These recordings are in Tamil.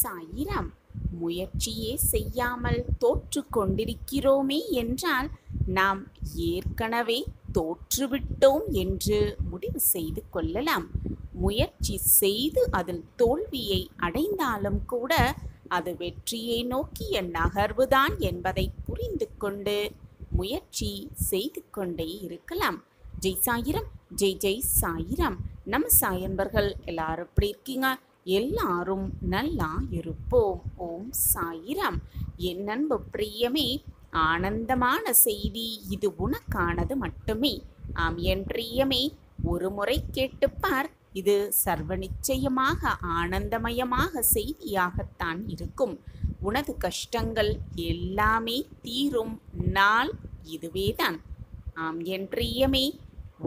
சாயிராம். முயற்சியே செய்யாமல் தோற்று கொண்டிருக்கிறோமே என்றால் நாம் ஏற்கனவே தோற்றுவிட்டோம் என்று முடிவு செய்து கொள்ளலாம். முயற்சி செய்து அதில் தோல்வியை அடைந்தாலும் கூட அது வெற்றியை நோக்கிய நகர்வுதான் என்பதை புரிந்து கொண்டு முயற்சி செய்து கொண்டே இருக்கலாம். ஜெய் சாயிராம், ஜெய் ஜெய் சாயிராம். நம்ம சாயன்பர்கள் எல்லாரும் எப்படி இருக்கீங்க? எல்லாரும் நல்லா இருப்போம். ஓம் சாயிராம். என் அன்பு பிரியமே, ஆனந்தமான செய்தி இது உனக்கானது மட்டுமே. ஆம் என் பிரியமே, ஒரு முறை கேட்டுப்பார். இது சர்வ நிச்சயமாக ஆனந்தமயமாக செய்தியாகத்தான் இருக்கும். உனது கஷ்டங்கள் எல்லாமே தீரும் நாள் இதுவேதான். ஆம் என் பிரியமே,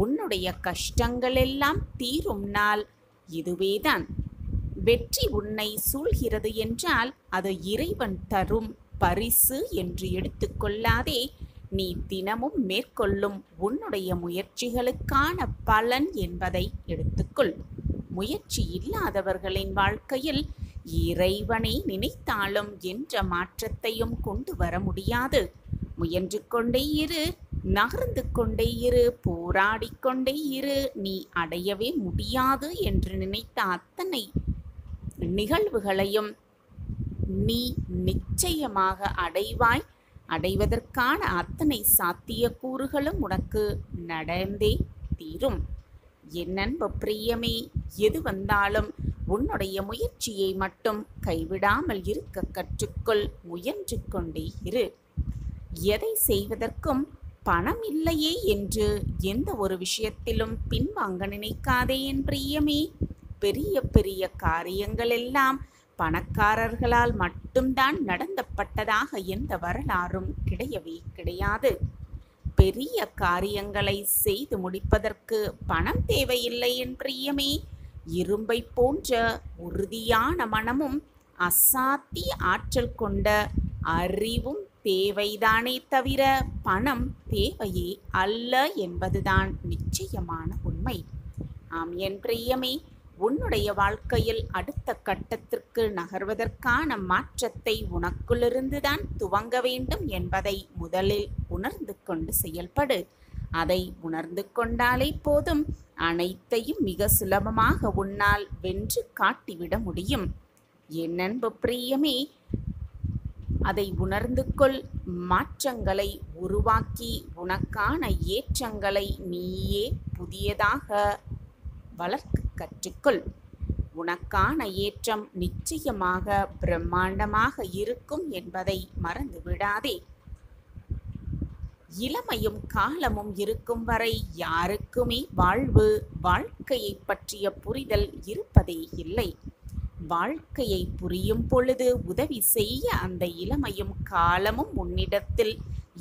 உன்னுடைய கஷ்டங்கள் எல்லாம் தீரும் நாள் இதுவேதான். வெற்றி உன்னை சூழ்கிறது என்றால் அது இறைவன் தரும் பரிசு என்று எடுத்துக்கொள்ளாதே. நீ தினமும் மேற்கொள்ளும் உன்னுடைய முயற்சிகளுக்கான பலன் என்பதை எடுத்துக்கொள். முயற்சி இல்லாதவர்களின் வாழ்க்கையில் இறைவனை நினைத்தாலும் என்ற மாற்றத்தையும் கொண்டு வர முடியாது. முயன்று கொண்டே இரு, நகர்ந்து கொண்டே இரு, போராடிக்கொண்டே இரு. நீ அடையவே முடியாது என்று நினைத்த அத்தனை நிகழ்வுகளையும் நீ நிச்சயமாக அடைவாய். அடைவதற்கான அத்தனை சாத்தியக்கூறுகளும் உனக்கு நடந்தே தீரும். என் அன்பு பிரியமே, எது வந்தாலும் உன்னுடைய முயற்சியை மட்டும் கைவிடாமல் இருக்க கற்றுக்கொள். முயன்று கொண்டே இரு. எதை செய்வதற்கும் பணம் இல்லையே என்று எந்த ஒரு விஷயத்திலும் பின்வாங்க நினைக்காதே என் பிரியமே. பெரிய பெரிய காரியங்கள் எல்லாம் பணக்காரர்களால் மட்டும்தான் நடந்தப்பட்டதாக எந்த வரலாறும் கிடையவே கிடையாது. பெரிய காரியங்களை செய்து முடிப்பதற்கு பணம் தேவையில்லை என் பிரியமே. இரும்பை போன்ற உறுதியான மனமும் அசாத்திய ஆற்றல் கொண்ட அறிவும் தேவைதானே தவிர பணம் தேவையே அல்ல என்பதுதான் நிச்சயமான உண்மை. ஆம் என் பிரியமே, உன்னுடைய வாழ்க்கையில் அடுத்த கட்டத்திற்கு நகர்வதற்கான மாற்றத்தை உனக்குள்ளிருந்துதான் துவங்க வேண்டும் என்பதை முதலில் உணர்ந்து கொண்டு செயல்படு. அதை உணர்ந்து கொண்டாலே போதும், அனைத்தையும் மிக சுலபமாக உன்னால் வென்று காட்டிவிட முடியும். என் அன்பு பிரியமே, அதை உணர்ந்து கொள். மாற்றங்களை உருவாக்கி உனக்கான ஏற்றங்களை நீயே புதியதாக வளர்க்க கற்றுக்கொள். உனக்கான ஏற்றம் நிச்சயமாக பிரம்மாண்டமாக இருக்கும் என்பதை மறந்து விடாதே. இளமையும் காலமும் இருக்கும் வரை யாருக்குமே வாழ்க்கையை பற்றிய புரிதல் இருப்பதே இல்லை. வாழ்க்கையை புரியும் பொழுது உதவி செய்ய அந்த இளமையும் காலமும் உன்னிடத்தில்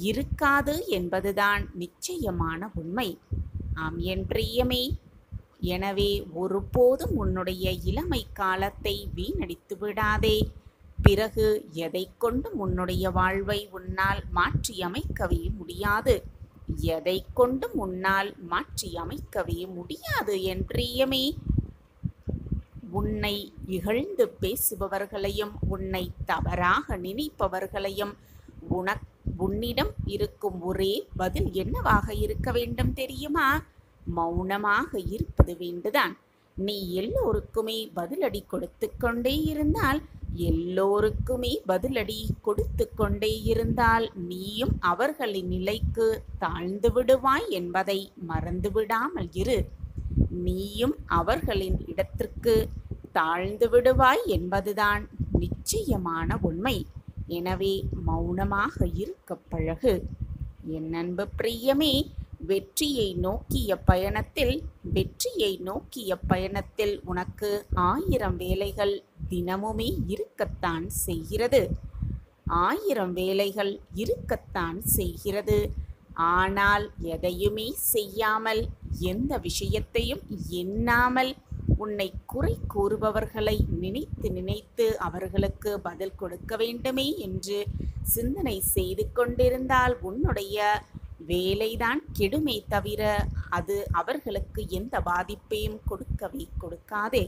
இருக்காது என்பதுதான் நிச்சயமான உண்மை. ஆம் என் பிரியமே, எனவே ஒருபோதும் உன்னுடைய இளமை காலத்தை வீணடித்து விடாதே. பிறகு எதை கொண்டும் உன்னுடைய வாழ்வை உன்னால் மாற்றி அமைக்கவே முடியாது. எதை கொண்டும் உன்னால் மாற்றி அமைக்கவே முடியாது என் பிரியமே. உன்னை இகழ்ந்து பேசுபவர்களையும் உன்னை தவறாக நினைப்பவர்களையும் உன்னிடம் இருக்கும் ஒரே பதில் என்னவாக இருக்க வேண்டும் தெரியுமா? மௌனமாக இருப்பது வேண்டுதான். நீ எல்லோருக்குமே பதிலடி கொடுத்து கொண்டே இருந்தால், எல்லோருக்குமே பதிலடி கொடுத்து கொண்டே இருந்தால் நீயும் அவர்களின் நிலைக்கு தாழ்ந்து விடுவாய் என்பதை மறந்து விடாமல் இரு. நீயும் அவர்களின் இடத்திற்கு தாழ்ந்து விடுவாய் என்பதுதான் நிச்சயமான உண்மை. எனவே மௌனமாக இருக்க பழகு. என் அன்பு பிரியமே, வெற்றியை நோக்கிய பயணத்தில் உனக்கு 1000 வேலைகள் தினமுமே இருக்கத்தான் செய்கிறது. 1000 வேலைகள் இருக்கத்தான் செய்கிறது. ஆனால் எதையுமே செய்யாமல், எந்த விஷயத்தையும் எண்ணாமல் உன்னை குறை கூறுபவர்களை நினைத்து நினைத்து அவர்களுக்கு பதில் கொடுக்க வேண்டுமே என்று சிந்தனை செய்து கொண்டிருந்தால் உன்னுடைய வேலைதான் கெடுமே தவிர அது அவர்களுக்கு எந்த பாதிப்பையும் கொடுக்கவே கொடுக்காதே.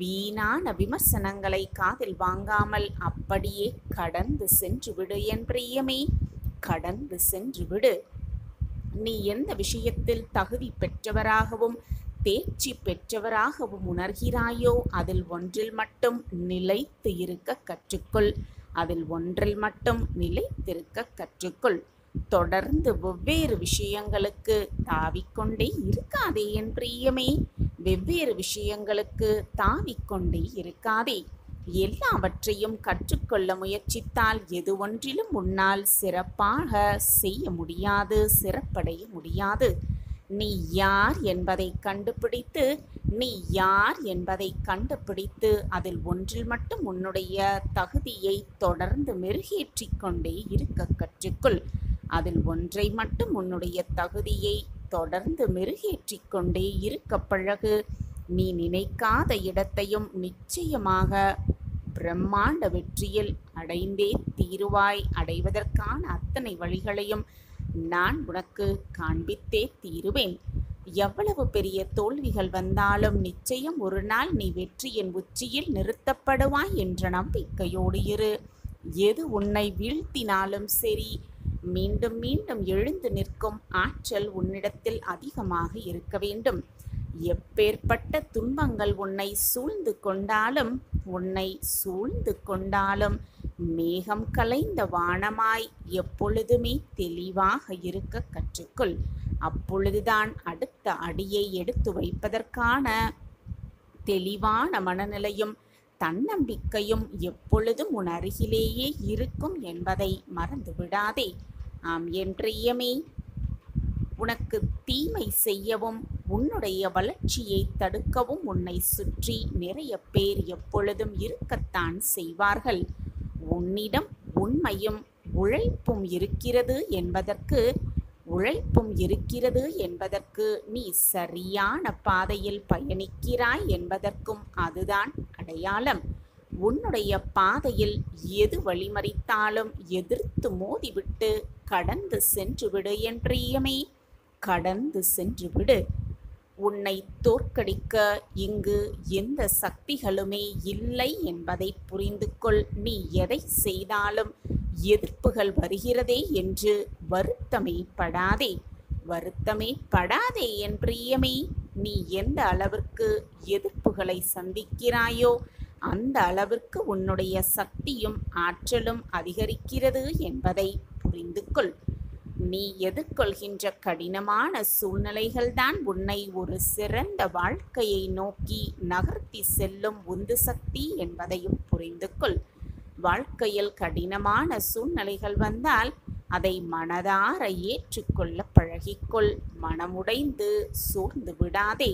வீணான விமர்சனங்களை காதில் வாங்காமல் அப்படியே கடந்து சென்று விடு என் பிரியமே, கடந்து சென்று விடு. நீ எந்த விஷயத்தில் தகுதி பெற்றவராகவும் தேர்ச்சி பெற்றவராகவும் உணர்கிறாயோ அதில் ஒன்றில் மட்டும் நிலைத்து இருக்க கற்றுக்கொள். அதில் ஒன்றில் மட்டும் நிலைத்திருக்க கற்றுக்கொள். தொடர்ந்து வெவ்வேறு விஷயங்களுக்கு தாவிக்கொண்டே இருக்காதே என் பிரியமே, வெவ்வேறு விஷயங்களுக்கு தாவிக்கொண்டே இருக்காதே. எல்லாவற்றையும் கற்றுக்கொள்ள முயற்சித்தால் எது ஒன்றிலும் உன்னால் சிறப்பாக செய்ய முடியாது, சிறப்படைய முடியாது. நீ யார் என்பதை கண்டுபிடித்து அதில் ஒன்றில் மட்டும் உன்னுடைய தகுதியை தொடர்ந்து மெருகேற்றிக் கொண்டே இருக்க கற்றுக்கொள். அதில் ஒன்றை மட்டும் உன்னுடைய தகுதியை தொடர்ந்து மெருகேற்றிக் கொண்டே இருக்க பழகு. நீ நினைக்காத இடத்தையும் நிச்சயமாக பிரம்மாண்ட வெற்றியில் அடைந்தே தீருவாய். அடைவதற்கான அத்தனை வழிகளையும் நான் உனக்கு காண்பித்தே தீருவேன். எவ்வளவு பெரிய தோல்விகள் வந்தாலும் நிச்சயம் ஒரு நாள் நீ வெற்றியின் உச்சியில் நிறுத்தப்படுவாய் என்ற நம்பிக்கையோடு இரு. எது உன்னை வீழ்த்தினாலும் சரி, மீண்டும் மீண்டும் எழுந்து நிற்கும் ஆற்றல் உன்னிடத்தில் அதிகமாக இருக்க வேண்டும். எப்பேற்பட்ட துன்பங்கள் உன்னை சூழ்ந்து கொண்டாலும் மேகம் கலைந்த வானமாய் எப்பொழுதுமே தெளிவாக இருக்க கற்றுக்கொள். அப்பொழுதுதான் அடுத்த அடியை எடுத்து வைப்பதற்கான தெளிவான மனநிலையும் தன்னம்பிக்கையும் எப்பொழுதும் உன் அருகிலேயே இருக்கும் என்பதை மறந்து விடாதே. ஆம் என் பிரியமே, உனக்கு தீமை செய்யவும் உன்னுடைய வளர்ச்சியை தடுக்கவும் உன்னை சுற்றி நிறைய பேர் எப்பொழுதும் இருக்கத்தான் செய்வார்கள். உன்னிடம் உண்மையும் உழைப்பும் இருக்கிறது என்பதற்கு நீ சரியான பாதையில் பயணிக்கிறாய் என்பதற்கும் அதுதான் அடையாளம். உன்னுடைய பாதையில் எது வழிமறித்தாலும் எதிர்த்து மோதிவிட்டு கடந்து சென்று விடு என் பிரியமே, கடந்து சென்று விடு. உன்னை தோற்கடிக்க இங்கு எந்த சக்திகளுமே இல்லை என்பதை புரிந்து கொள். நீ எதை செய்தாலும் எதிர்ப்புகள் வருகிறதே என்று வருத்தமே படாதே என் பிரியமே. நீ எந்த அளவிற்கு எதிர்ப்புகளை சந்திக்கிறாயோ அந்த அளவிற்கு உன்னுடைய சக்தியும் ஆற்றலும் அதிகரிக்கிறது என்பதை புரிந்து கொள். நீ எதிர்கொள்கின்ற கடினமான சூழ்நிலைகள்தான் உன்னை ஒரு சிறந்த வாழ்க்கையை நோக்கி நகர்த்தி செல்லும் உந்து சக்தி என்பதையும் புரிந்து கொள். வாழ்க்கையில் கடினமான சூழ்நிலைகள் வந்தால் அதை மனதார ஏற்றுக்கொள்ள பழகிக்கொள். மனமுடைந்து சோர்ந்து விடாதே.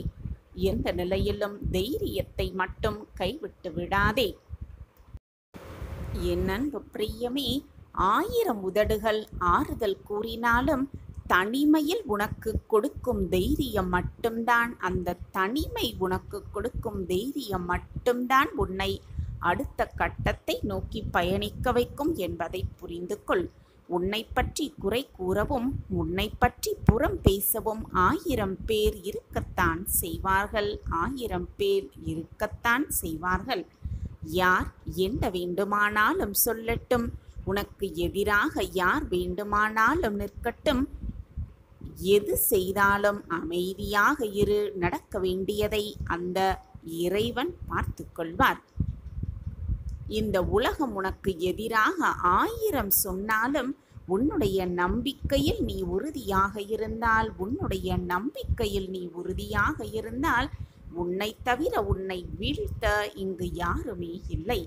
எந்த நிலையிலும் தைரியத்தை மட்டும் கைவிட்டு விடாதே. என் அன்பு பிரியமே, 1000 உதடுகள் ஆறுதல் கூறினாலும் தனிமையில் உனக்கு கொடுக்கும் தைரியம் மட்டும்தான், அந்த தனிமை உனக்கு கொடுக்கும் தைரியம் மட்டும்தான் உன்னை அடுத்த கட்டத்தை நோக்கி பயணிக்க வைக்கும் என்பதை புரிந்து கொள். உன்னை பற்றி குறை கூறவும் உன்னை பற்றி புறம் பேசவும் 1000 பேர் இருக்கத்தான் செய்வார்கள். யார் என்ன வேண்டுமானாலும் சொல்லட்டும், உனக்கு எதிராக யார் வேண்டுமானாலும் நிற்கட்டும், எது செய்தாலும் அமைதியாக இரு. நடக்க வேண்டியதை அந்த இறைவன் பார்த்து கொள்வார். இந்த உலகம் உனக்கு எதிராக 1000 சொன்னாலும் உன்னுடைய நம்பிக்கையில் நீ உறுதியாக இருந்தால் உன்னை தவிர உன்னை வீழ்த்த இங்கு யாருமே இல்லை.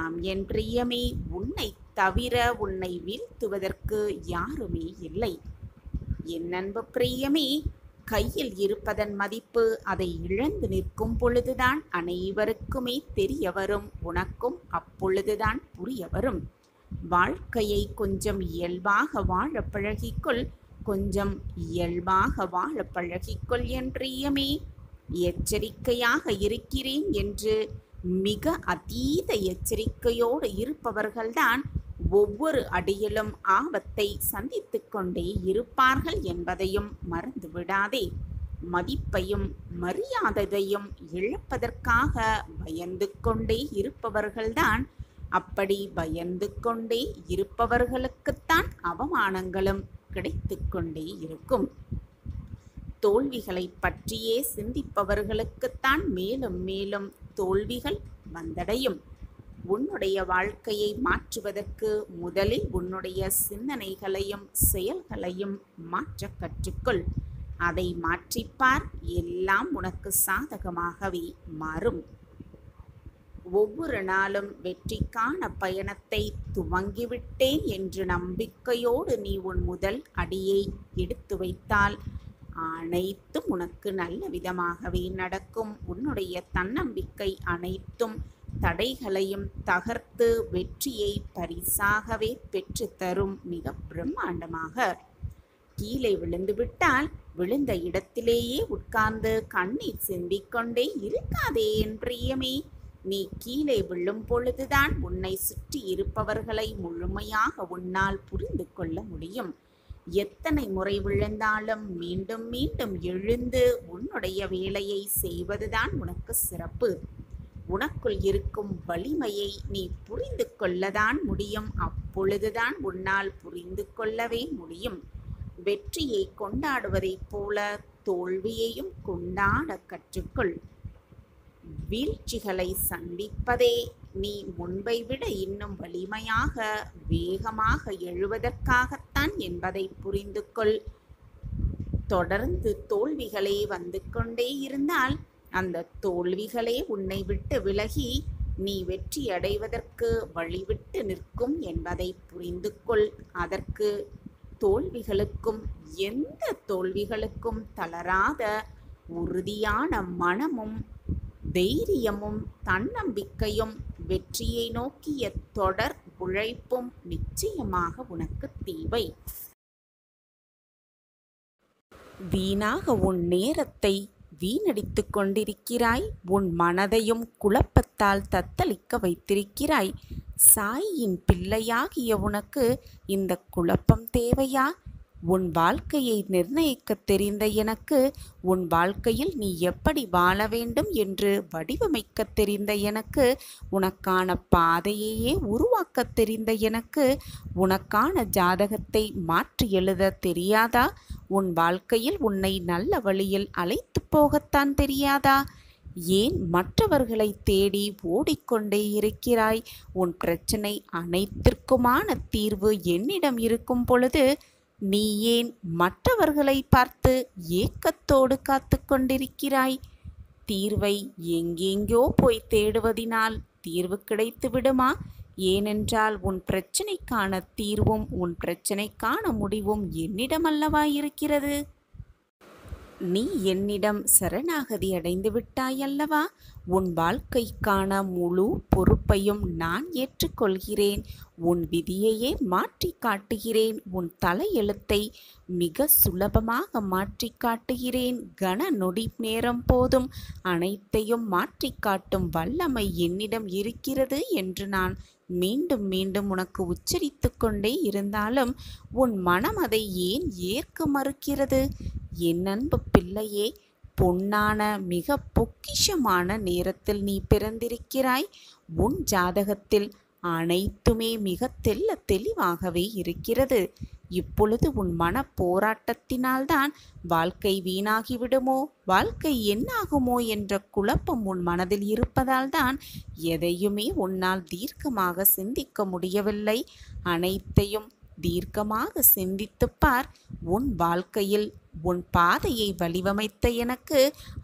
ஆம் என் பிரியமே, உன்னை தவிர உன்னை வீழ்த்துவதற்கு யாருமே இல்லை. என் அன்பு பிரியமே, கையில் இருப்பதன் மதிப்பு அதை இழந்து நிற்கும் பொழுதுதான் அனைவருக்குமே தெரிய வரும். உனக்கும் அப்பொழுதுதான் புரிய வரும். வாழ்க்கையை கொஞ்சம் இயல்பாக வாழ பழகிக்கொள் என் பிரியமே. எச்சரிக்கையாக இருக்கிறேன் என்று மிக அதீத எச்சரிக்கையோடு இருப்பவர்கள்தான் ஒவ்வொரு அடியிலும் ஆபத்தை சந்தித்து கொண்டே இருப்பார்கள் என்பதையும் மறந்து விடாதே. மதிப்பையும் மரியாதையையும் இழப்பதற்காக பயந்து கொண்டே இருப்பவர்கள்தான். அப்படி பயந்து கொண்டே இருப்பவர்களுக்குத்தான் அவமானங்களும் கிடைத்து கொண்டே இருக்கும். தோல்விகளை பற்றியே சிந்திப்பவர்களுக்குத்தான் மேலும் மேலும் தோல்விகள் வந்தடையும். உன்னுடைய வாழ்க்கையை மாற்றுவதற்கு முதலில் உன்னுடைய சிந்தனைகளையும் செயல்களையும் மாற்ற கற்றுக்கொள். அதை மாற்றிப்பார், எல்லாம் உனக்கு சாதகமாகவே மாறும். ஒவ்வொரு நாளும் வெற்றிக்கான பயணத்தை துவங்கிவிட்டேன் என்று நம்பிக்கையோடு நீ உன் முதல் அடியை எடுத்து வைத்தால் அனைத்தும் உனக்கு நல்ல விதமாகவே நடக்கும். உன்னுடைய தன்னம்பிக்கை அனைத்தும் தடைகளையும் தகர்த்து வெற்றியை பரிசாகவே பெற்று தரும். மிக பிரம்மாண்டமாக. கீழே விழுந்து விட்டால் விழுந்த இடத்திலேயே உட்கார்ந்து கண்ணீர் சிந்திக்கொண்டே இருக்காதே என் பிரியமே. நீ கீழே விழும் பொழுதுதான் உன்னை சுற்றி இருப்பவர்களை முழுமையாக உன்னால் புரிந்து கொள்ள முடியும். எத்தனை முறை விழுந்தாலும் மீண்டும் மீண்டும் எழுந்து உன்னுடைய வேலையை செய்வதுதான் உனக்கு சிறப்பு. உனக்குள் இருக்கும் வலிமையை நீ புரிந்து கொள்ளதான் முடியும். அப்பொழுதுதான் உன்னால் புரிந்து கொள்ளவே முடியும். வெற்றியை கொண்டாடுவதைப் போல தோல்வியையும் கொண்டாட கற்றுக்கொள். வீழ்ச்சிகளை சந்திப்பதே நீ முன்பை விட இன்னும் வலிமையாக வேகமாக எழுவதற்காகத்தான் என்பதை புரிந்து கொள். தொடர்ந்து தோல்விகளே வந்து கொண்டே இருந்தால் அந்த தோல்விகளே உன்னை விட்டு விலகி நீ வெற்றி அடைவதற்கு வழிவிட்டு நிற்கும் என்பதை புரிந்து கொள். அதற்கு தோல்விகளுக்கும் எந்த தோல்விகளுக்கும் தளராத உறுதியான மனமும் தைரியமும் தன்னம்பிக்கையும் வெற்றியை நோக்கிய தொடர் உழைப்பும் நிச்சயமாக உனக்கு தேவை. வீணாக உன் நேரத்தை வீணடித்து கொண்டிருக்கிறாய். உன் மனதையும் குழப்பத்தால் தத்தளிக்க வைத்திருக்கிறாய். சாயின் பிள்ளையாகிய உனக்கு இந்த குழப்பம் தேவையா? உன் வாழ்க்கையை நிர்ணயிக்க தெரிந்த எனக்கு, உன் வாழ்க்கையில் நீ எப்படி வாழ வேண்டும் என்று வடிவமைக்க தெரிந்த எனக்கு, உனக்கான பாதையையே உருவாக்க தெரிந்த எனக்கு, உனக்கான ஜாதகத்தை மாற்றி எழுத தெரியாதா? உன் வாழ்க்கையில் உன்னை நல்ல வழியில் அழைத்து போகத்தான் தெரியாதா? ஏன் மற்றவர்களை தேடி ஓடிக்கொண்டே இருக்கிறாய்? உன் பிரச்சனை அனைத்திற்குமான தீர்வு என்னிடம் இருக்கும் பொழுது நீ ஏன் மற்றவர்களை பார்த்து ஏக்கத்தோடு காத்து கொண்டிருக்கிறாய்? தீர்வை எங்கெங்கோ போய் தேடுவதினால் தீர்வு கிடைத்து விடுமா? ஏனென்றால் உன் பிரச்சனைக்கான தீர்வும் உன் பிரச்சனைக்கான முடிவும் என்னிடம் அல்லவா இருக்கிறது. நீ என்னிடம் சரணாகதி அடைந்து விட்டாயல்லவா? உன் வாழ்க்கைக்கான முழு பொறுப்பையும் நான் ஏற்றுக்கொள்கிறேன். உன் விதியையே மாற்றி காட்டுகிறேன். உன் தலையெழுத்தை மிக சுலபமாக மாற்றி காட்டுகிறேன். கன நொடி நேரம் போதும் அனைத்தையும் மாற்றி காட்டும் வல்லமை என்னிடம் இருக்கிறது என்று நான் மீண்டும் மீண்டும் உனக்கு உச்சரித்து கொண்டே இருந்தாலும் உன் மனம் அதை ஏன் ஏற்க மறுக்கிறது? என் அன்பு பிள்ளையே, பொன்னான மிக பொக்கிஷமான நேரத்தில் நீ பிறந்திருக்கிறாய். உன் ஜாதகத்தில் அனைத்துமே மிக தெளிவாகவே இருக்கிறது. இப்பொழுது உன் மன போராட்டத்தினால்தான் வாழ்க்கை வீணாகிவிடுமோ, வாழ்க்கை என்னாகுமோ என்ற குழப்பம் உன் மனதில் இருப்பதால் தான் எதையுமே உன்னால் தீர்க்கமாக சிந்திக்க முடியவில்லை. அனைத்தையும் தீர்க்கமாக சிந்தித்துப் பார். உன் வாழ்க்கையில் உன் பாதையை வடிவமைத்த எனக்கு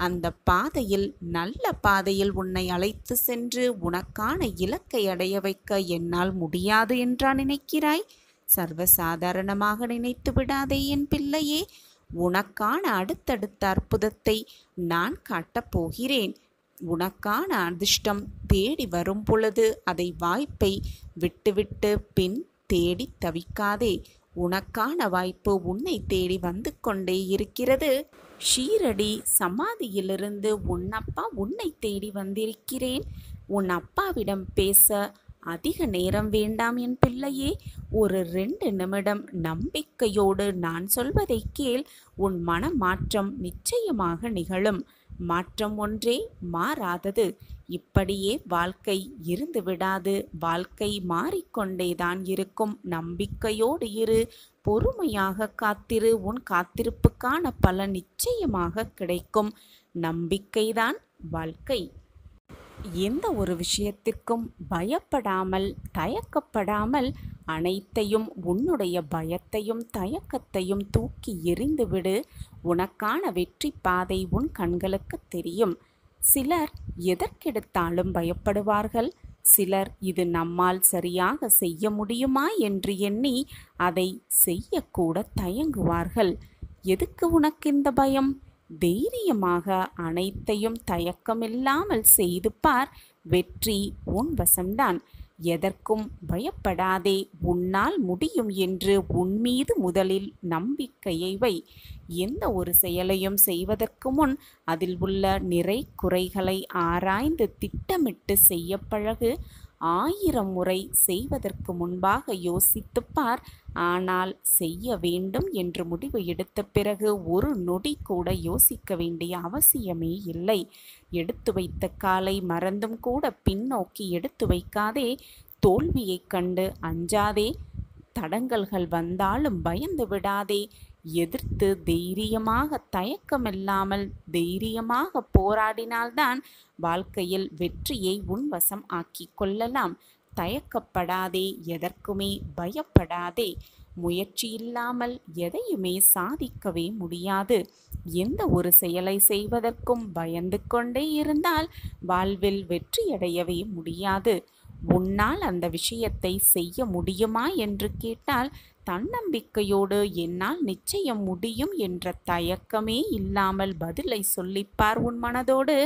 அந்த பாதையில் நல்ல பாதையில் உன்னை அழைத்து சென்று உனக்கான இலக்கை அடைய வைக்க என்னால் முடியாது என்றா நினைக்கிறாய்? சர்வசாதாரணமாக நினைத்து விடாதே என் பிள்ளையே. உனக்கான அடுத்தடுத்த அற்புதத்தை நான் காட்டப் போகிறேன். உனக்கான அதிர்ஷ்டம் தேடி வரும் பொழுது அதை வாய்ப்பை விட்டுவிட்டு பின் தேடி தவிக்காதே. உனக்கான வாய்ப்பு உன்னை தேடி வந்து கொண்டே இருக்கிறது. ஷீரடி சமாதியிலிருந்து உன் அப்பா உன்னை தேடி வந்திருக்கிறேன். உன் அப்பாவிடம் பேச அதிக நேரம் வேண்டாம் என் பிள்ளையே. ஒரு 2 நிமிடம் நம்பிக்கையோடு நான் சொல்வதை கேள். உன் மனமாற்றம் நிச்சயமாக நிகழும். மாற்றம் ஒன்றே மாறாதது. இப்படியே வாழ்க்கை இருந்து விடாது. வாழ்க்கை மாறிக்கொண்டேதான் இருக்கும். நம்பிக்கையோடு இரு. பொறுமையாக காத்திரு. உன் காத்திருப்புக்கான பலன் நிச்சயமாக கிடைக்கும். நம்பிக்கைதான் வாழ்க்கை. எந்த ஒரு விஷயத்திற்கும் பயப்படாமல், தயக்கப்படாமல், அனைத்தையும், உன்னுடைய பயத்தையும் தயக்கத்தையும் தூக்கி எறிந்துவிடு. உனக்கான வெற்றி பாதை உன் கண்களுக்கு தெரியும். சிலர் எதற்கெடுத்தாலும் பயப்படுவார்கள். சிலர் இது நம்மால் சரியாக செய்ய முடியுமா என்று எண்ணி அதை செய்யக்கூட தயங்குவார்கள். எதுக்கு உனக்கு இந்த பயம்? தைரியமாக அனைத்தையும் தயக்கமில்லாமல் செய்து பார். வெற்றி உன் வசம்தான். எதற்கும் பயப்படாதே. உன்னால் முடியும் என்று உன் மீது முதலில் நம்பிக்கையை வை. எந்த ஒரு செயலையும் செய்வதற்கு முன் அதில் உள்ள நிறை குறைகளை ஆராய்ந்து திட்டமிட்டு செய்ய பழகு. 1000 முறை செய்வதற்கு முன்பாக யோசித்துப் பார். ஆனால் செய்ய வேண்டும் என்று முடிவு எடுத்த பிறகு ஒரு நொடி கூட யோசிக்க வேண்டிய அவசியமே இல்லை. எடுத்து வைத்த காலை மறந்தும் கூட பின்னோக்கி எடுத்து வைக்காதே. தோல்வியைக் கண்டு அஞ்சாதே. தடங்கல்கள் வந்தாலும் பயந்து விடாதே. எதிர்த்து தைரியமாக, தயக்கமில்லாமல் தைரியமாக போராடினால்தான் வாழ்க்கையில் வெற்றியை உன்வசம் ஆக்கிக் கொள்ளலாம். தயக்கப்படாதே. எதற்குமே பயப்படாதே. முயற்சி இல்லாமல் எதையுமே சாதிக்கவே முடியாது. எந்த ஒரு செயலை செய்வதற்கும் பயந்து கொண்டே இருந்தால் வாழ்வில் வெற்றியடையவே முடியாது. உன்னால் அந்த விஷயத்தை செய்ய முடியுமா என்று கேட்டால் தன்னம்பிக்கையோடு என்னால் நிச்சயம் முடியும் என்ற தயக்கமே இல்லாமல் பதிலை சொல்லிப்பார். உன் மனதோடு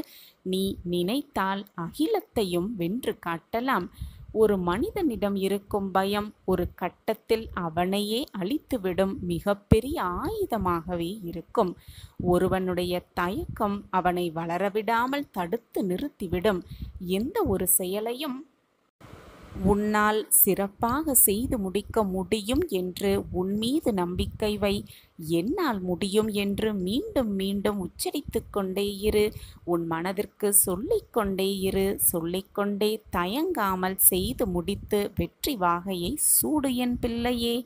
நீ நினைத்தால் அகிலத்தையும் வென்று காட்டலாம். ஒரு மனிதனிடம் இருக்கும் பயம் ஒரு கட்டத்தில் அவனையே அழித்துவிடும் மிகப்பெரிய ஆயுதமாகவே இருக்கும். ஒருவனுடைய தயக்கம் அவனை வளரவிடாமல் தடுத்து நிறுத்திவிடும். எந்த ஒரு செயலையும் உன்னால் சிறப்பாக செய்து முடிக்க முடியும் என்று உன் மீது நம்பிக்கை வை. என்னால் முடியும் என்று மீண்டும் மீண்டும் உச்சரித்து கொண்டே இரு. உன் மனதிற்கு சொல்லிக்கொண்டே இரு. சொல்லிக்கொண்டே தயங்காமல் செய்து முடித்து வெற்றி வாகையை சூடு என் பிள்ளையே.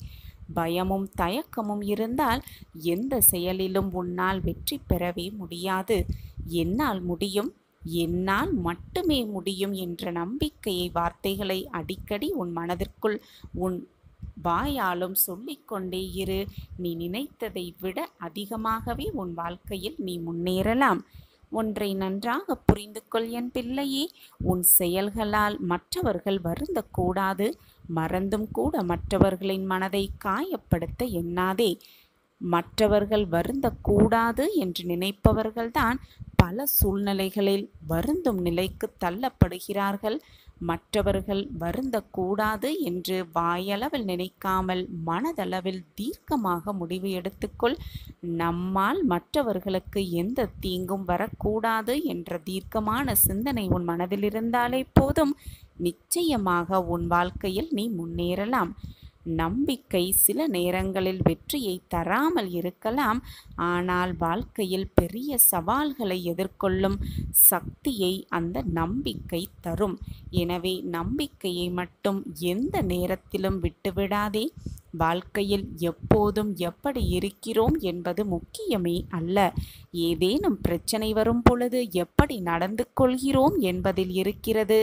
பயமும் தயக்கமும் இருந்தால் எந்த செயலிலும் உன்னால் வெற்றி பெறவே முடியாது. என்னால் முடியும், என்னால் மட்டுமே முடியும் என்ற நம்பிக்கையை வார்த்தைகளை அடிக்கடி உன் மனதிற்குள் உன் வாயாலும் சொல்லிக்கொண்டே இரு. நீ நினைத்ததை விட அதிகமாகவே உன் வாழ்க்கையில் நீ முன்னேறலாம். ஒன்றை நன்றாக புரிந்து கொள் என் பிள்ளையே. உன் செயல்களால் மற்றவர்கள் வருந்தக்கூடாது. மறந்தும் கூட மற்றவர்களின் மனதை காயப்படுத்த எண்ணாதே. மற்றவர்கள் வருந்தக்கூடாது என்று நினைப்பவர்கள்தான் பல சூழ்நிலைகளில் வருந்தும் நிலைக்கு தள்ளப்படுகிறார்கள். மற்றவர்கள் வருந்தக்கூடாது என்று வாயளவில் நினைக்காமல் மனதளவில் தீர்க்கமாக முடிவு எடுத்துக்கொள். நம்மால் மற்றவர்களுக்கு எந்த தீங்கும் வரக்கூடாது என்ற தீர்க்கமான சிந்தனை உன் மனதில் இருந்தாலே போதும். நிச்சயமாக உன் வாழ்க்கையில் நீ முன்னேறலாம். நம்பிக்கை சில நேரங்களில் வெற்றியை தராமல் இருக்கலாம். ஆனால் வாழ்க்கையில் பெரிய சவால்களை எதிர்கொள்ளும் சக்தியை அந்த நம்பிக்கை தரும். எனவே நம்பிக்கையை மட்டும் எந்த நேரத்திலும் விட்டுவிடாதே. வாழ்க்கையில் எப்போதும் எப்படி இருக்கிறோம் என்பது முக்கியமே அல்ல. ஏதேனும் பிரச்சனை வரும் பொழுது எப்படி நடந்து கொள்கிறோம் என்பதில் இருக்கிறது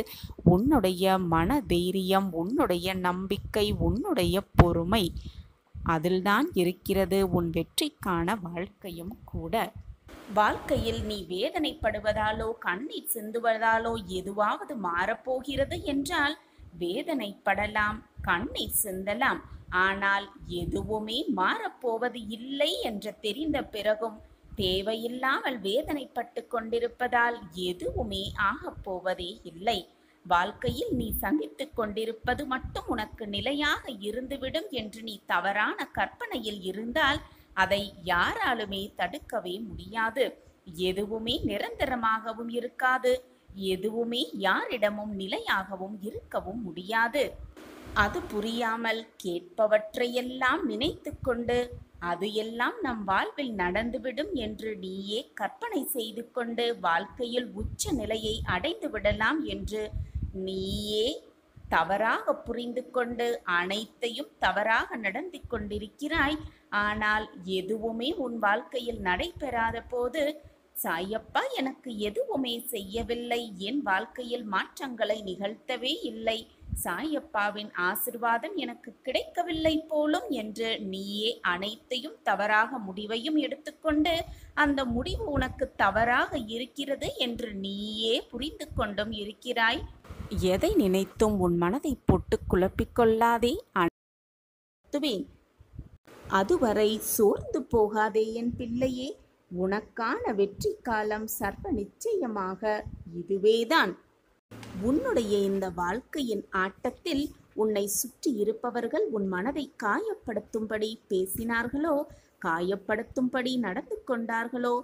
உன்னுடைய மன தைரியம், உன்னுடைய நம்பிக்கை, உன்னுடைய பொறுமை. அதில்தான் இருக்கிறது உன் வெற்றிக்கான வாழ்க்கையும் கூட. வாழ்க்கையில் நீ வேதனைப்படுவதாலோ கண்ணீர் சிந்துவதாலோ எதுவாவது மாறப்போகிறது என்றால் வேதனைப்படலாம், கண்ணீர் சிந்தலாம். ஆனால் எதுவுமே மாறப்போவது இல்லை என்று தெரிந்த பிறகும் தேவையில்லாமல் வேதனைப்பட்டு கொண்டிருப்பதால் எதுவுமே ஆகப்போவதே இல்லை. வாழ்க்கையில் நீ சந்தித்துக் கொண்டிருப்பது மட்டும் உனக்கு நிலையாக இருந்துவிடும் என்று நீ தவறான கற்பனையில் இருந்தால் அதை யாராலுமே தடுக்கவே முடியாது. எதுவுமே நிரந்தரமாகவும் இருக்காது. எதுவுமே யாரிடமும் நிலையாகவும் இருக்கவும் முடியாது. அது புரியாமல் கேட்பவற்றையெல்லாம் நினைத்து கொண்டு அது எல்லாம் நம் வாழ்வில் நடந்துவிடும் என்று நீயே கற்பனை செய்து கொண்டு வாழ்க்கையில் உச்ச நிலையை அடைந்து விடலாம் என்று நீயே தவறாக புரிந்து கொண்டு அனைத்தையும் தவறாக நடந்து கொண்டிருக்கிறாய். ஆனால் எதுவுமே உன் வாழ்க்கையில் நடைபெறாத போது, சாயப்பா எனக்கு எதுவுமே செய்யவில்லை, என் வாழ்க்கையில் மாற்றங்களை நிகழ்த்தவே இல்லை, சாயப்பாவின் ஆசிர்வாதம் எனக்கு கிடைக்கவில்லை போலும் என்று நீயே அனைத்தையும் தவறாக முடிவையும் எடுத்துக்கொண்டு அந்த முடிவு உனக்கு தவறாக இருக்கிறது என்று நீயே புரிந்து கொண்டும் இருக்கிறாய். எதை நினைத்தும் உன் மனதை போட்டு குழப்பிக்கொள்ளாதே. அதுவரை சோர்ந்து போகாதே என் பிள்ளையே. உனக்கான வெற்றி காலம் சர்வ நிச்சயமாக இதுவேதான். உன்னுடைய இந்த வாழ்க்கையின் ஆட்டத்தில் உன்னை சுற்றி இருப்பவர்கள் உன் மனதை காயப்படுத்தும்படி பேசினார்களோ, காயப்படுத்தும்படி நடந்து கொண்டார்களோ,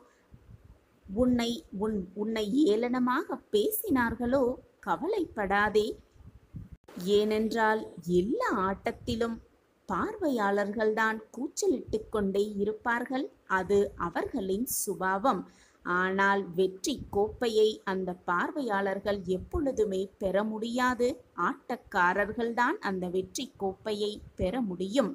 உன்னை ஏளனமாக பேசினார்களோ, கவலைப்படாதே. ஏனென்றால் எல்லா ஆட்டத்திலும் பார்வையாளர்கள்தான் கூச்சலிட்டு கொண்டே இருப்பார்கள். அது அவர்களின் சுபாவம். ஆனால் வெற்றி கோப்பையை அந்த பார்வையாளர்கள் எப்பொழுதுமே பெற முடியாது. ஆட்டக்காரர்கள்தான் அந்த வெற்றி கோப்பையை பெற முடியும்.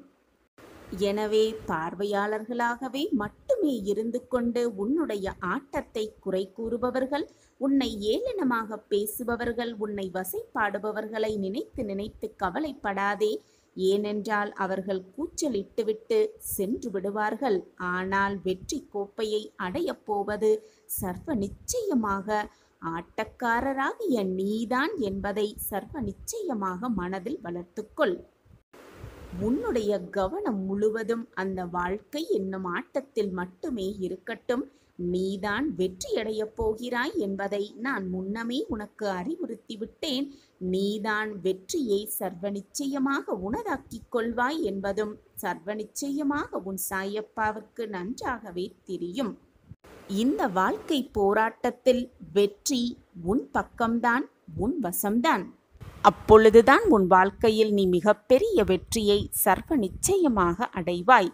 எனவே பார்வையாளர்களாகவே மட்டுமே இருந்து கொண்டு உன்னுடைய ஆட்டத்தை குறை கூறுபவர்கள், உன்னை ஏளனமாக பேசுபவர்கள், உன்னை வசைப்பாடுபவர்களை நினைத்து நினைத்து கவலைப்படாதே. ஏனென்றால் அவர்கள் கூச்சலிட்டுவிட்டு சென்று விடுவார்கள். ஆனால் வெற்றி கோப்பையை அடையப் போவது சர்வ நிச்சயமாக ஆட்டக்காரராகிய நீதான் என்பதை சர்வ நிச்சயமாக மனதில் வளர்த்துக்கொள். உன்னுடைய கவனம் முழுவதும் அந்த வாழ்க்கை என்னும் ஆட்டத்தில் மட்டுமே இருக்கட்டும். நீதான் வெற்றியடையப் போகிறாய் என்பதை நான் முன்னமே உனக்கு அறிவுறுத்திவிட்டேன். நீதான் வெற்றியை சர்வ நிச்சயமாக உனதாக்கிக் கொள்வாய் என்பதும் சர்வ நிச்சயமாக உன் சாயப்பாவுக்கு நன்றாகவே தெரியும். இந்த வாழ்க்கை போராட்டத்தில் வெற்றி உன் பக்கம்தான், உன் வசம்தான். அப்பொழுதுதான் உன் வாழ்க்கையில் நீ மிகப்பெரிய வெற்றியை சர்வ நிச்சயமாக அடைவாய்.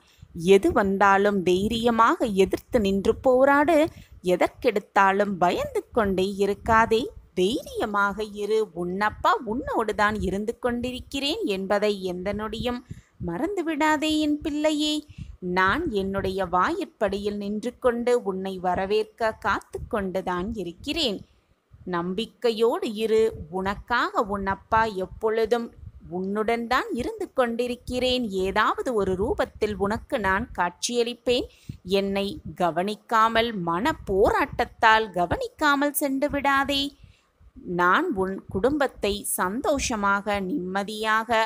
எது வந்தாலும் தைரியமாக எதிர்த்து நின்று போராடு. எதற்கெடுத்தாலும் பயந்து கொண்டே இருக்காதே. தைரியமாக இரு. உன்னப்பா உன்னோடு தான் இருந்து கொண்டிருக்கிறேன் என்பதை எந்த நொடியும் மறந்துவிடாதே என் பிள்ளையே. நான் என்னுடைய வாயிற்படியில் நின்று கொண்டு உன்னை வரவேற்க காத்து கொண்டுதான் இருக்கிறேன். நம்பிக்கையோடு இரு. உனக்காக உன் அப்பா எப்பொழுதும் உன்னுடன் தான் இருந்து கொண்டிருக்கிறேன். ஏதாவது ஒரு ரூபத்தில் உனக்கு நான் காட்சியளிப்பேன். என்னை கவனிக்காமல், மன போராட்டத்தால் கவனிக்காமல் சென்று விடாதே. நான் உன் குடும்பத்தை சந்தோஷமாக, நிம்மதியாக,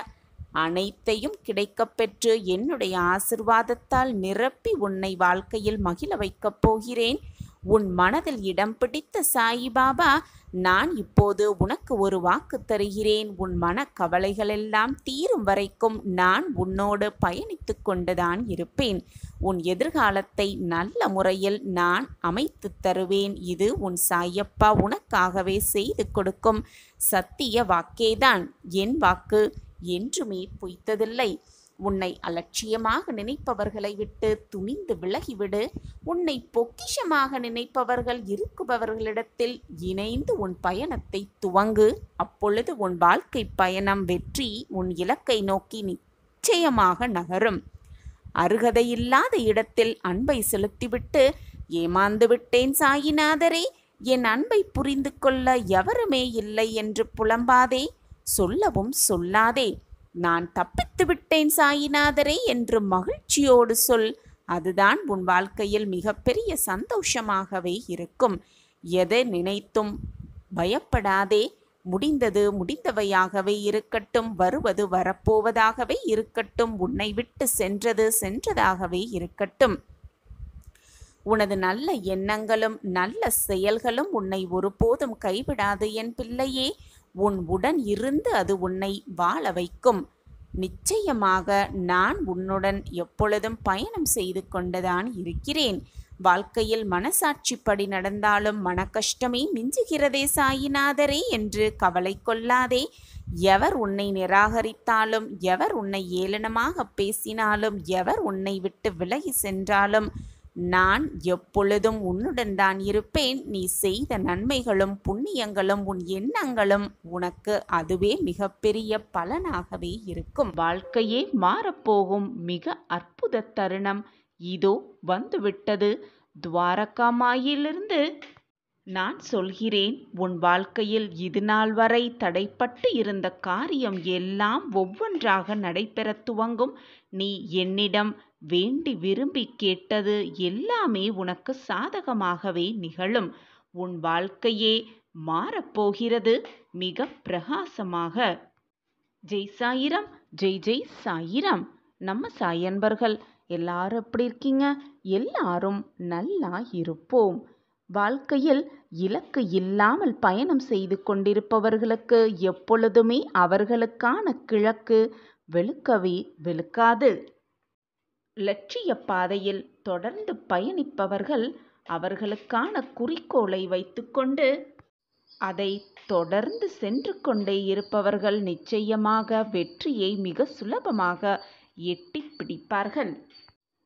அனைத்தையும் கிடைக்கப்பெற்று என்னுடைய ஆசிர்வாதத்தால் நிரப்பி உன்னை வாழ்க்கையில் மகிழ வைக்கப் போகிறேன். உன் மனதில் இடம் பிடித்த சாயிபாபா, நான் இப்போது உனக்கு ஒரு வாக்கு தருகிறேன். உன் மனக்கவலைகளெல்லாம் தீரும் வரைக்கும் நான் உன்னோடு பயணித்து கொண்டுதான் இருப்பேன். உன் எதிர்காலத்தை நல்ல முறையில் நான் அமைத்து தருவேன். இது உன் சாயப்பா உனக்காகவே செய்து கொடுக்கும் சத்திய வாக்கேதான். என் வாக்கு என்றுமே பொய்த்ததில்லை. உன்னை அலட்சியமாக நினைப்பவர்களை விட்டு துணிந்து விலகிவிடு. உன்னை பொக்கிஷமாக நினைப்பவர்கள் இருக்குபவர்களிடத்தில் இணைந்து உன் பயணத்தை துவங்கு. அப்பொழுது உன் வாழ்க்கை பயணம் வெற்றி உன் இலக்கை நோக்கி நிச்சயமாக நகரும். அருகதையில்லாத இடத்தில் அன்பை செலுத்திவிட்டு ஏமாந்து விட்டேன் சாயிநாதரே, என் அன்பை புரிந்து கொள்ள எவருமே இல்லை என்று புலம்பாதே. சொல்லவும் சொல்லாதே. நான் தப்பித்து விட்டேன் சாயிநாதரே என்று மகிழ்ச்சியோடு சொல். அதுதான் உன் வாழ்க்கையில் மிகப்பெரிய சந்தோஷமாகவே இருக்கும். எதை நினைத்தும் பயப்படாதே. முடிந்தது முடிந்தவையாகவே இருக்கட்டும். வருவது வரப்போவதாகவே இருக்கட்டும். உன்னை விட்டு சென்றது சென்றதாகவே இருக்கட்டும். உனது நல்ல எண்ணங்களும் நல்ல செயல்களும் உன்னை ஒருபோதும் கைவிடாது என் பிள்ளையே. உன் உடன் இருந்து அது உன்னை வாழ வைக்கும். நிச்சயமாக நான் உன்னுடன் எப்பொழுதும் பயணம் செய்து கொண்டுதான் இருக்கிறேன். வாழ்க்கையில் மனசாட்சிப்படி நடந்தாலும் மனக்கஷ்டமே மிஞ்சுகிறதே சாயிநாதரே என்று கவலை கொள்ளாதே. எவர் உன்னை நிராகரித்தாலும், எவர் உன்னை ஏளனமாக பேசினாலும், எவர் உன்னை விட்டு விலகி சென்றாலும் நான் எப்பொழுதும் உன்னுடன் தான் இருப்பேன். நீ செய்த நன்மைகளும் புண்ணியங்களும் உன் எண்ணங்களும் உனக்கு அதுவே மிகப்பெரிய பலனாகவே இருக்கும். வாழ்க்கையே மாறப்போகும் மிக அற்புத தருணம் இதோ வந்துவிட்டது. துவாரகாமாயிலிருந்து நான் சொல்கிறேன், உன் வாழ்க்கையில் இது நாள் வரை தடைப்பட்டு இருந்த காரியம் எல்லாம் ஒவ்வொன்றாக நடைபெறத் துவங்கும். நீ என்னிடம் வேண்டி விரும்பி கேட்டது எல்லாமே உனக்கு சாதகமாகவே நிகழும். உன் வாழ்க்கையே மாறப்போகிறது மிக பிரகாசமாக. ஜெய் சாயிரம், ஜெய் ஜெய் சாயிரம். நம்ம சாய் அன்பர்கள் எல்லாரும் எப்படி இருக்கீங்க? எல்லாரும் நல்லா இருப்போம். வாழ்க்கையில் இலக்கு இல்லாமல் பயணம் செய்து கொண்டிருப்பவர்களுக்கு எப்பொழுதுமே அவர்களுக்கான கிழக்கு வெளுக்கவே வெளுக்காது. லட்சிய பாதையில் தொடர்ந்து பயணிப்பவர்கள் அவர்களுக்கான குறிக்கோளை வைத்துக்கொண்டு அதை தொடர்ந்து சென்று கொண்டே இருப்பவர்கள் நிச்சயமாக வெற்றியை மிக சுலபமாக எட்டி பிடிப்பார்கள்.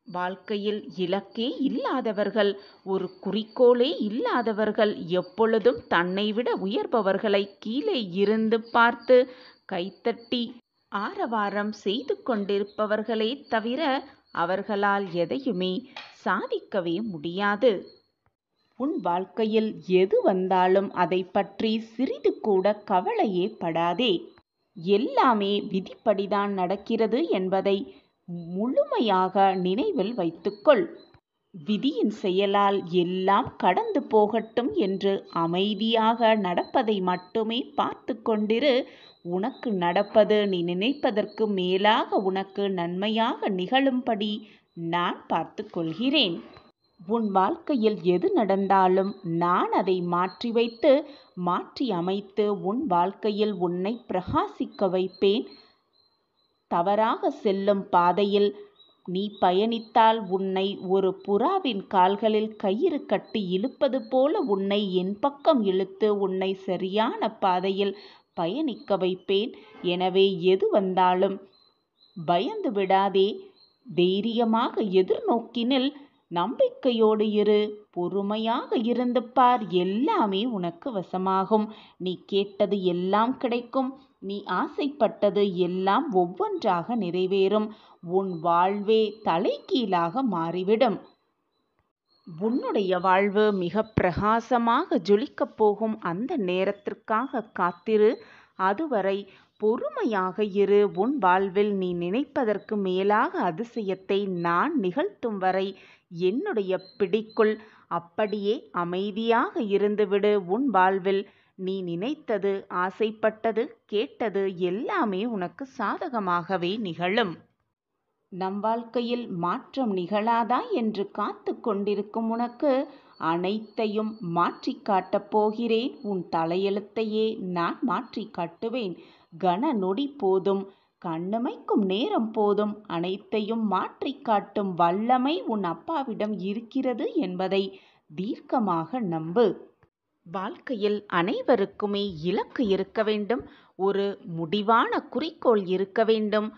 வாழ்க்கையில் இலக்கே இல்லாதவர்கள், ஒரு குறிக்கோளே இல்லாதவர்கள் எப்பொழுதும் தன்னை விட உயர்பவர்களை கீழே இருந்து பார்த்து கைத்தட்டி ஆரவாரம் செய்து கொண்டிருப்பவர்களே தவிர அவர்களால் எதையுமே சாதிக்கவே முடியாது. உன் வாழ்க்கையில் எது வந்தாலும் அதை பற்றி சிறிது கூட கவலையே படாதே. எல்லாமே விதிப்படிதான் நடக்கிறது என்பதை முழுமையாக நினைவில் வைத்துக்கொள். விதியின் செயலால் எல்லாம் கடந்து போகட்டும் என்று அமைதியாக நடப்பதை மட்டுமே பார்த்து கொண்டிரு. உனக்கு நடப்பது நீ நினைப்பதற்கு மேலாக உனக்கு நன்மையாக நிகழும்படி நான் பார்த்து கொள்கிறேன். உன் வாழ்க்கையில் எது நடந்தாலும் நான் அதை மாற்றி அமைத்து உன் வாழ்க்கையில் உன்னை பிரகாசிக்க வைப்பேன். தவறாக செல்லும் பாதையில் நீ பயணித்தால் உன்னை ஒரு புறாவின் கால்களில் கயிறு கட்டி இழுப்பது போல உன்னை என் பக்கம் இழுத்து உன்னை சரியான பாதையில் பயணிக்க வைப்பேன். எனவே எது வந்தாலும் பயந்து விடாதே. தைரியமாக எதிர்நோக்கினில், நம்பிக்கையோடு இரு, பொறுமையாக இருந்து பார். எல்லாமே உனக்கு வசமாகும். நீ கேட்டது எல்லாம் கிடைக்கும். நீ ஆசைப்பட்டது எல்லாம் ஒவ்வொன்றாக நிறைவேறும். உன் வாழ்வே தலைகீழாக மாறிவிடும். உன்னுடைய வாழ்வு மிக பிரகாசமாக ஜொலிக்கப் போகும் அந்த நேரத்திற்காக காத்திரு. அதுவரை பொறுமையாக இரு. உன் வாழ்வில் நீ நினைப்பதற்கு மேலாக அதிசயத்தை நான் நிகழ்த்தும் வரை என்னுடைய பிடிக்குள் அப்படியே அமைதியாக இருந்துவிடு. உன் வாழ்வில் நீ நினைத்தது, ஆசைப்பட்டது, கேட்டது எல்லாமே உனக்கு சாதகமாகவே நிகழும். நம் வாழ்க்கையில் மாற்றம் நிகழாதா என்று காத்து கொண்டிருக்கும் உனக்கு அனைத்தையும் மாற்றி காட்டப் போகிறேன். உன் தலையெழுத்தையே நான் மாற்றி காட்டுவேன். கன நொடி போதும், கண்ணிமைக்கும் நேரம் போதும், அனைத்தையும் மாற்றி காட்டும் வல்லமை உன் அப்பாவிடம் இருக்கிறது என்பதை தீர்க்கமாக நம்பு. வாழ்க்கையில் அனைவருக்குமே இலக்கு இருக்க வேண்டும். ஒரு முடிவான குறிக்கோள் இருக்க வேண்டும்.